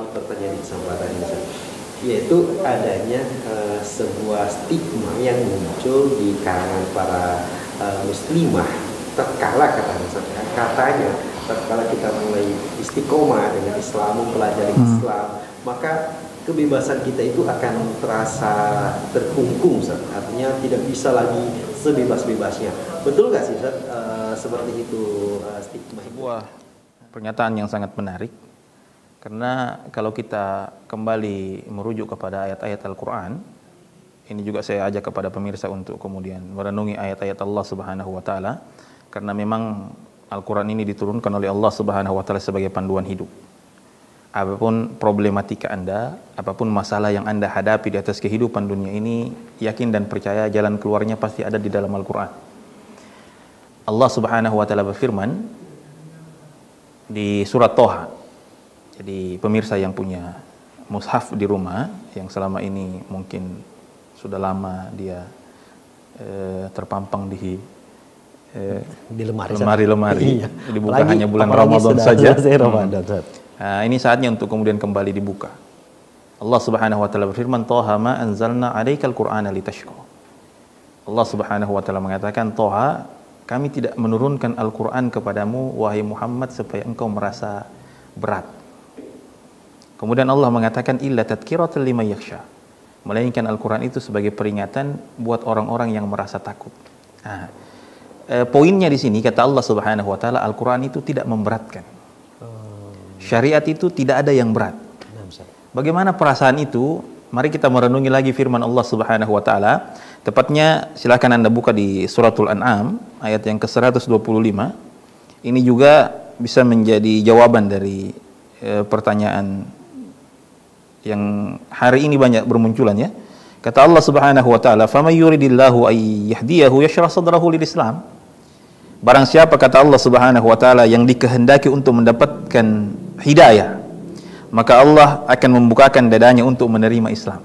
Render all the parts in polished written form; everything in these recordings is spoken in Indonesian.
ulangi pertanyaan di kesempatan ini, Ustaz. Yaitu adanya sebuah stigma yang muncul di kalangan para muslimah tatkala katanya tatkala kita mulai istiqomah dengan Islam, mempelajari Islam, maka kebebasan kita itu akan terasa terkungkung, Ustaz. Artinya tidak bisa lagi sebebas-bebasnya. Betul nggak sih, Ustaz, seperti itu stigma? Sebuah pernyataan yang sangat menarik, karena kalau kita kembali merujuk kepada ayat-ayat Al-Quran, ini juga saya ajak kepada pemirsa untuk kemudian merenungi ayat-ayat Allah Subhanahu wa Ta'ala, karena memang Al-Quran ini diturunkan oleh Allah Subhanahu wa Ta'ala sebagai panduan hidup. Apapun problematika Anda, apapun masalah yang Anda hadapi di atas kehidupan dunia ini, yakin dan percaya jalan keluarnya pasti ada di dalam Al-Quran. Allah Subhanahu wa Ta'ala berfirman di surat Toha. Jadi pemirsa yang punya mushaf di rumah, yang selama ini mungkin sudah lama dia terpampang di lemari-lemari, dibuka hanya bulan Ramadan saja. Nah, ini saatnya untuk kemudian kembali dibuka. Allah Subhanahu wa Ta'ala berfirman, Toha ma anzalna 'alaikal Qur'ana litashqa. Allah Subhanahu wa Ta'ala mengatakan, Toha, kami tidak menurunkan Al-Quran kepadamu, wahai Muhammad, supaya engkau merasa berat. Kemudian Allah mengatakan, illa tadhkiratan liman yakhsha, melainkan Al-Quran itu sebagai peringatan buat orang-orang yang merasa takut. Nah, poinnya di sini kata Allah Subhanahu wa Ta'ala, Al-Quran itu tidak memberatkan. Syariat itu tidak ada yang berat. Bagaimana perasaan itu? Mari kita merenungi lagi firman Allah Subhanahu wa Ta'ala. Tepatnya silakan Anda buka di suratul An'am ayat yang ke-125. Ini juga bisa menjadi jawaban dari pertanyaan yang hari ini banyak bermunculan, ya. Kata Allah Subhanahu wa Ta'ala, "Faman yuridillahu ay yahdiyahu yashrah sadrahu lil Islam." Barang siapa, kata Allah Subhanahu wa Ta'ala, yang dikehendaki untuk mendapatkan hidayah, maka Allah akan membukakan dadanya untuk menerima Islam.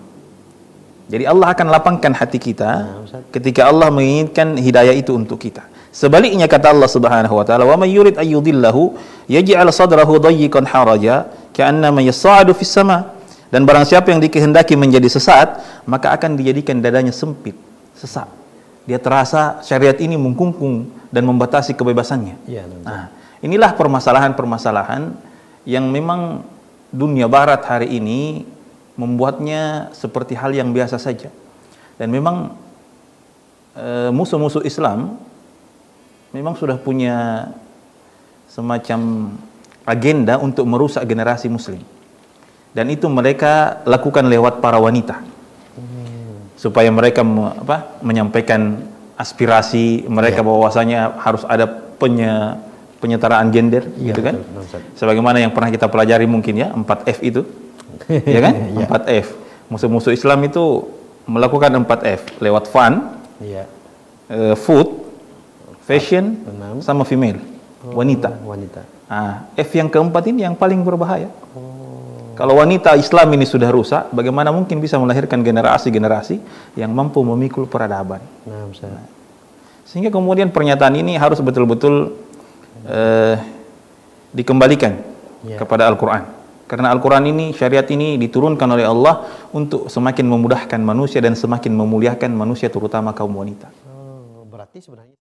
Jadi Allah akan lapangkan hati kita ketika Allah menginginkan hidayah itu untuk kita. Sebaliknya kata Allah Subhanahu wa Ta'ala, "Wa may yurid ay yudillahu yaj'al sadrahu dayyiqan haraja ka'annama yas'adu fis sama." Dan barang siapa yang dikehendaki menjadi sesat, maka akan dijadikan dadanya sempit, sesak. Dia terasa syariat ini mengkungkung dan membatasi kebebasannya. Nah, inilah permasalahan-permasalahan yang memang dunia barat hari ini membuatnya seperti hal yang biasa saja. Dan memang musuh-musuh Islam memang sudah punya semacam agenda untuk merusak generasi muslim. Dan itu mereka lakukan lewat para wanita. Supaya mereka menyampaikan aspirasi mereka, bahwasanya harus ada penyetaraan gender, gitu kan? Sebagaimana yang pernah kita pelajari mungkin, ya, 4F itu. Ya kan? 4F. Musuh-musuh Islam itu melakukan 4F lewat fun, food, fashion, sama female, wanita. Nah, F yang keempat ini yang paling berbahaya. Kalau wanita Islam ini sudah rusak, bagaimana mungkin bisa melahirkan generasi-generasi yang mampu memikul peradaban? Sehingga kemudian pernyataan ini harus betul-betul dikembalikan kepada Al-Quran. Karena Al-Quran ini, syariat ini diturunkan oleh Allah untuk semakin memudahkan manusia dan semakin memuliakan manusia, terutama kaum wanita. Berarti sebenarnya